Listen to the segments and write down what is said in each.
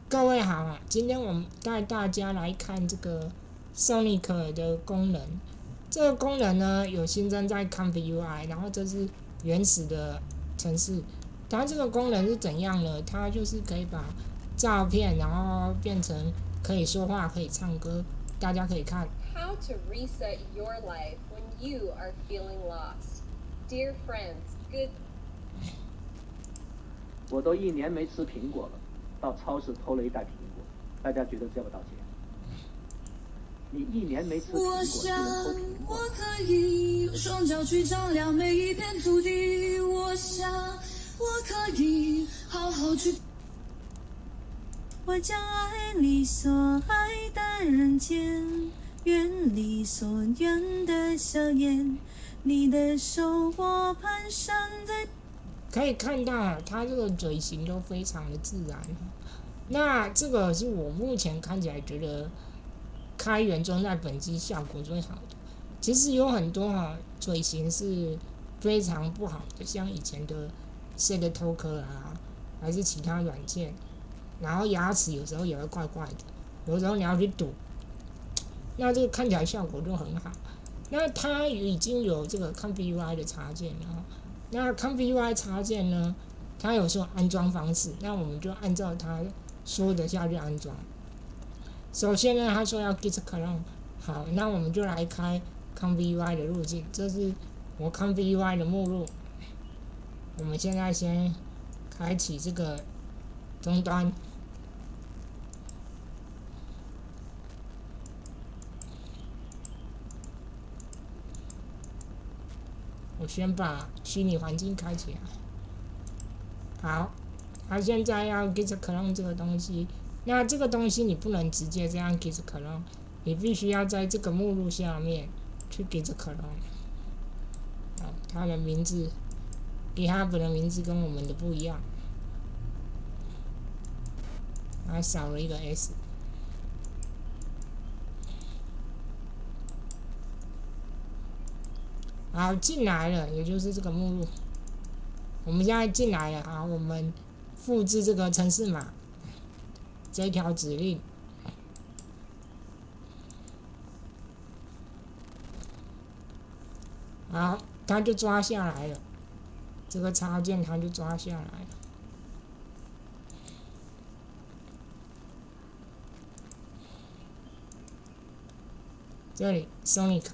各位好啊，今天我们带大家来看这个 Sonic 的功能。这个功能呢有新增在 ComfyUI，然后这是原始的程式。它这个功能是怎样呢？它就是可以把照片，然后变成可以说话、可以唱歌。大家可以看。How to reset your life when you are feeling lost. Dear friends, good. 我都1年没吃苹果了，到超市偷了一袋苹果，大家觉得这要不道歉？你1年没吃苹果，我就想能偷苹果？我可以用双脚去丈量每一片土地。我想我可以好好去。我将爱你所爱的人间，愿你所愿的笑颜，你的手我蹒跚在。可以看到它这个嘴型都非常的自然。那这个是我目前看起来觉得开源装在本机效果最好的。其实有很多嘴型是非常不好的，像以前的 SetTalker 啊，还是其他软件，然后牙齿有时候也会怪怪的，有时候你要去堵，那这个看起来效果就很好。那它已经有这个 ComfyUI 的插件了。那 ComfyUI 插件呢，它有说安装方式，那我们就按照它说的下去安装。首先呢，他说要 Git clone， 好，那我们就来开 ComfyUI 的路径，这是我 ComfyUI 的目录。我们现在先开启这个终端，我先把虚拟环境开起来。好，他现在要 Git clone 这个东西，那这个东西你不能直接这样 Git clone， 你必须要在这个目录下面去 Git clone。好，它的名字 GitHub 的名字跟我们的不一样，它少了一个 S。好，进来了，也就是这个目录。我们现在进来了，好，我们复制这个程式码，这一条指令。好，它就抓下来了，这个插件它就抓下来了。这里 Sonic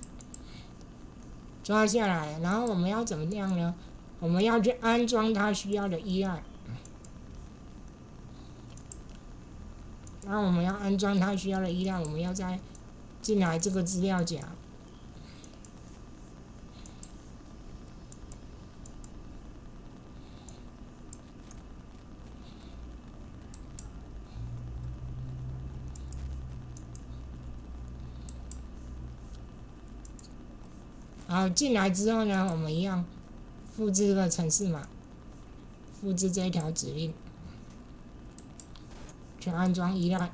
抓下来，然后我们要怎么样呢？我们要去安装它需要的依赖。那我们要安装它需要的依赖，我们要再进来这个资料夹。好，进来之后呢，我们一样复制这个程式码，复制这一条指令，去安装依赖。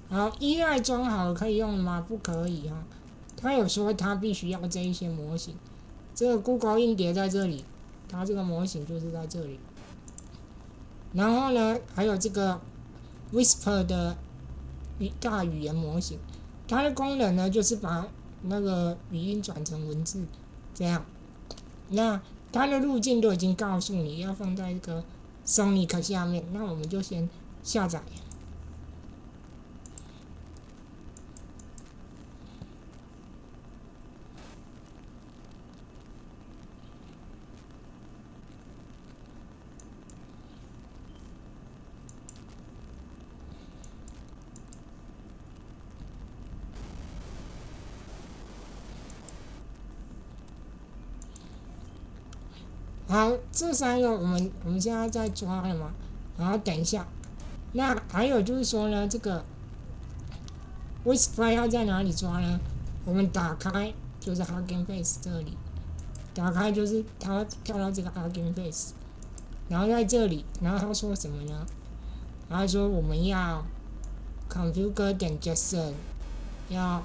好，依赖装好了可以用了吗？不可以哈，他有说他必须要这一些模型。这个 Google 硬碟在这里，它这个模型就是在这里。然后呢，还有这个 Whisper 的大语言模型，它的功能呢就是把那个语音转成文字，这样。那它的路径都已经告诉你要放在这个 Sonic 下面，那我们就先下载。好，这3个我们现在在抓了嘛，然后等一下。那还有就是说呢，这个 Whisper 要在哪里抓呢？我们打开就是 Hugging Face 这里，打开就是它跳到这个 Hugging Face， 然后在这里，然后他说什么呢？然后说我们要 configure 点 JSON， 要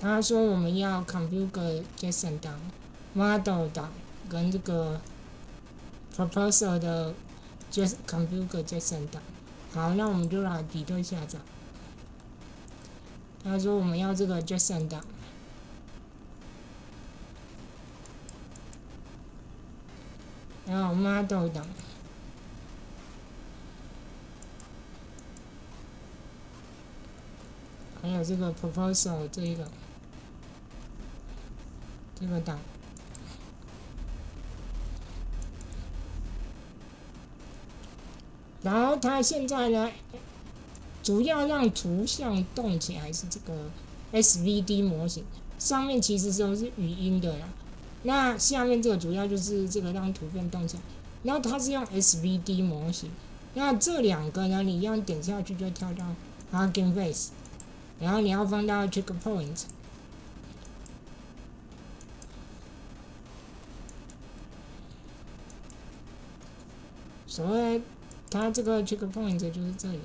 他说我们要 configure.json 档、model 档跟这个 proposal 的 configure.json 档。好，那我们就来比对下载。他说我们要这个 JSON 档，然后 model 档，还有这个 proposal 这个档。然后它现在呢，主要让图像动起来是这个 SVD 模型，上面其实都是语音的啦。那下面这个主要就是这个让图片动起来，然后它是用 SVD 模型。那这两个呢，你一样点下去就跳到 Hugging Face， 然后你要放到 Checkpoint。所谓它这个 Checkpoint 就是这里。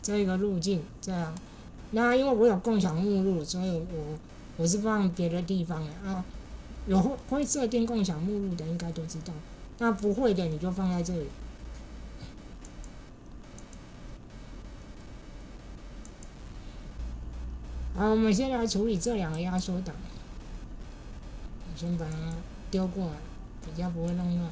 这个路径这样，那因为我有共享目录，所以我是放别的地方的啊。有会设定共享目录的应该都知道，那不会的你就放在这里。好，我们先来处理这两个压缩档，我先把它丢过来，比较不会弄乱。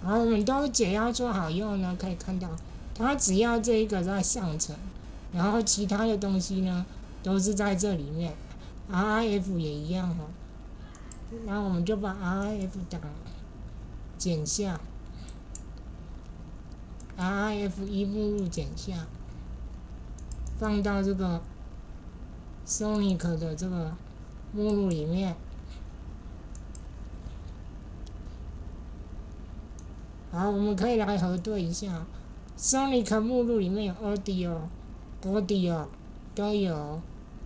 好，我们都解压做好以后呢，可以看到，它只要这一个在上层，然后其他的东西呢，都是在这里面 ，RIF 也一样哦。然后我们就把 RIF 档剪下 ，RIF 一目录剪下，放到这个 Sonic 的这个目录里面。好，我们可以来核对一下 ，Sonic 目录里面有 Audio 都有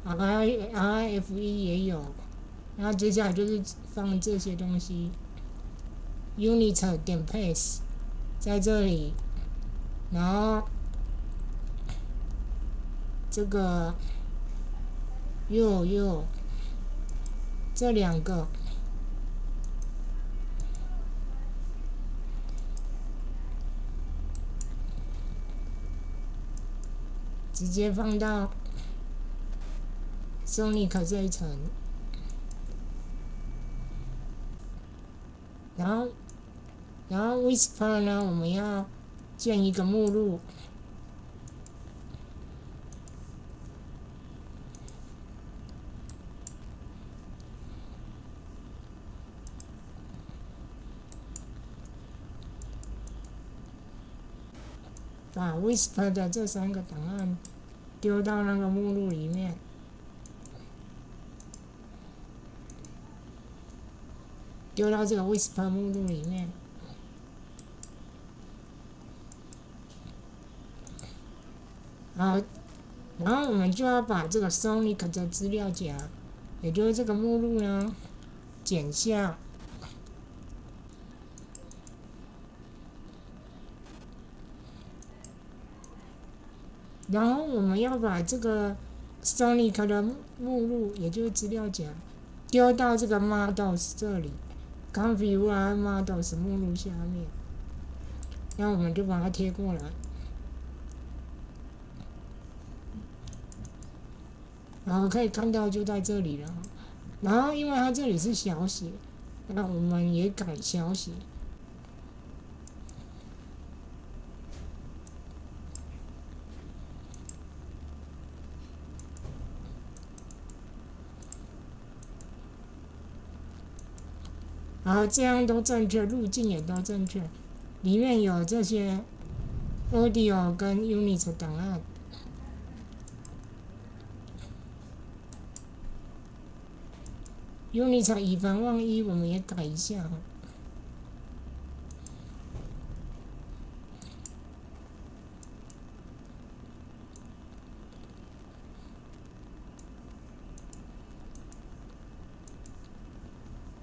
，RIF 也有，然后接下来就是放这些东西 ，Unit 点 Paste 在这里，然后这个 U 这两个。直接放到 Sonic 这一层，然后 Whisper 呢，我们要建一个目录，把 Whisper 的这3个档案丢到那个目录里面，丢到这个 Whisper 目录里面。好，然后我们就要把这个 Sonic 的资料夹，也就是这个目录呢，剪下。然后我们要把这个 Sonic 的目录，也就是资料夹，丢到这个 Models 这里 ，Configure Models 目录下面。然后我们就把它贴过来。然后可以看到就在这里了。然后因为它这里是小写，那我们也改小写。好，这样都正确，路径也都正确，里面有这些 audio 跟 unit 档案。unit 以防万一，我们也改一下。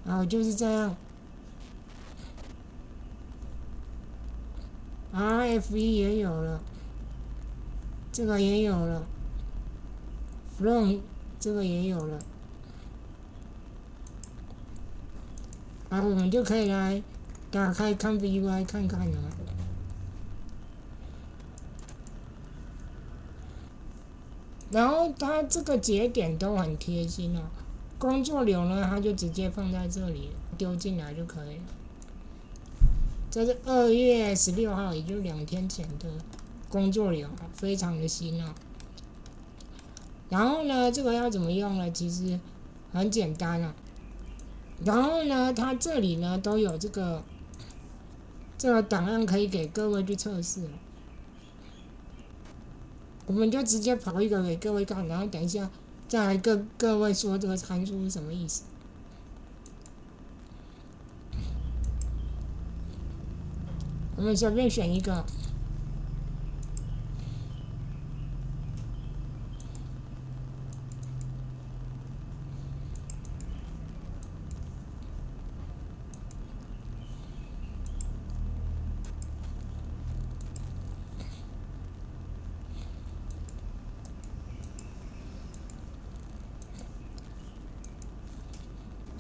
好，就是这样。RFE 也有了，这个也有了 ，From 这个也有了。好，我们就可以来打开 ComfyUI 看看了。然后它这个节点都很贴心哦，工作流呢，它就直接放在这里，丢进来就可以了。这是2月16号，也就是2天前的工作流，非常的新哦。然后呢，这个要怎么用呢？其实很简单啊。然后呢，它这里呢都有这个档案可以给各位去测试。我们就直接跑一个给各位看，然后等一下再来跟各位说这个参数是什么意思。我们随便选一个。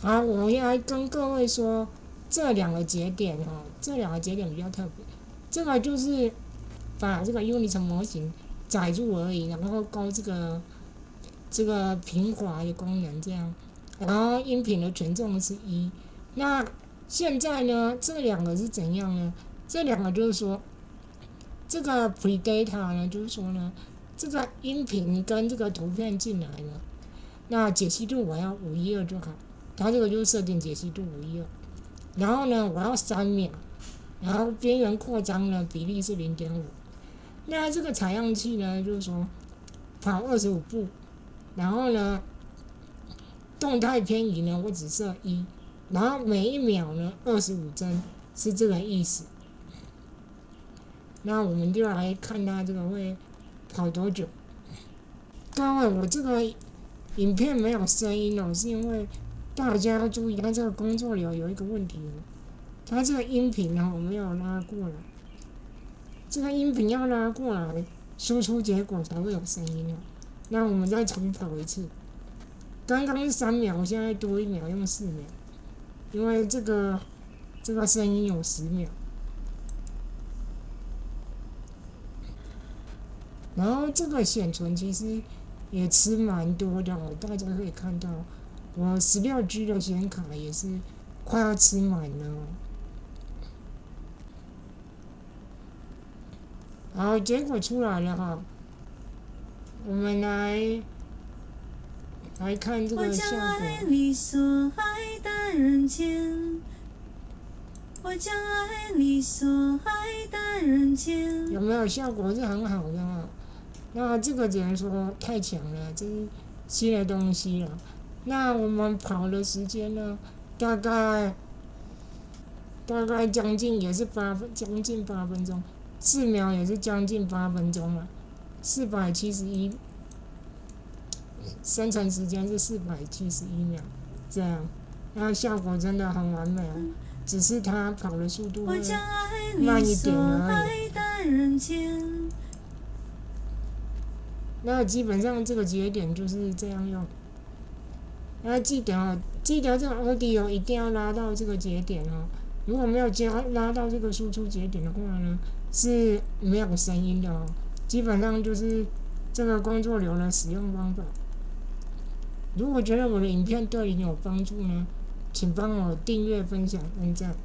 好，我要来跟各位说这两个节点哦，这两个节点比较特别。这个就是把这个 Unity 模型载入而已，然后勾这个平滑的功能这样，然后音频的权重是1。那现在呢，这两个是怎样呢？这两个就是说，这个 predata 呢，就是说呢，这个音频跟这个图片进来了，那解析度我要512就好。它这个就是设定解析度512，然后呢，我要3秒，然后边缘扩张呢比例是0.5。那这个采样器呢，就是说跑25步，然后呢，动态偏移呢我只设1，然后每一秒呢25帧，是这个意思。那我们就来看它这个会跑多久。各位，我这个影片没有声音哦，是因为大家要注意，它这个工作流有一个问题哦，它这个音频哦没有拉过来，这个音频要拉过来，输出结果才会有声音哦。那我们再重跑一次，刚刚是3秒，现在多1秒，用4秒，因为这个声音有10秒。然后这个显存其实也吃蛮多的哦，大家可以看到。我16G 的显卡也是快要吃满了哦。好，结果出来了哈，我们来看这个效果。我将爱你所爱的人间，我将爱你所爱的人间。有没有效果是很好的哦？那这个只能说太强了，这是新的东西了。那我们跑的时间呢？大概将近也是将近8分钟，4秒也是将近8分钟了，471，生成时间是471秒，这样，那效果真的很完美哦，只是它跑的速度会慢一点而已。那基本上这个节点就是这样用。要记得这个 audio 一定要拉到这个节点哦。如果没有拉到这个输出节点的话呢，是没有声音的哦。基本上就是这个工作流的使用方法。如果觉得我的影片对你有帮助呢，请帮我订阅、分享、按赞。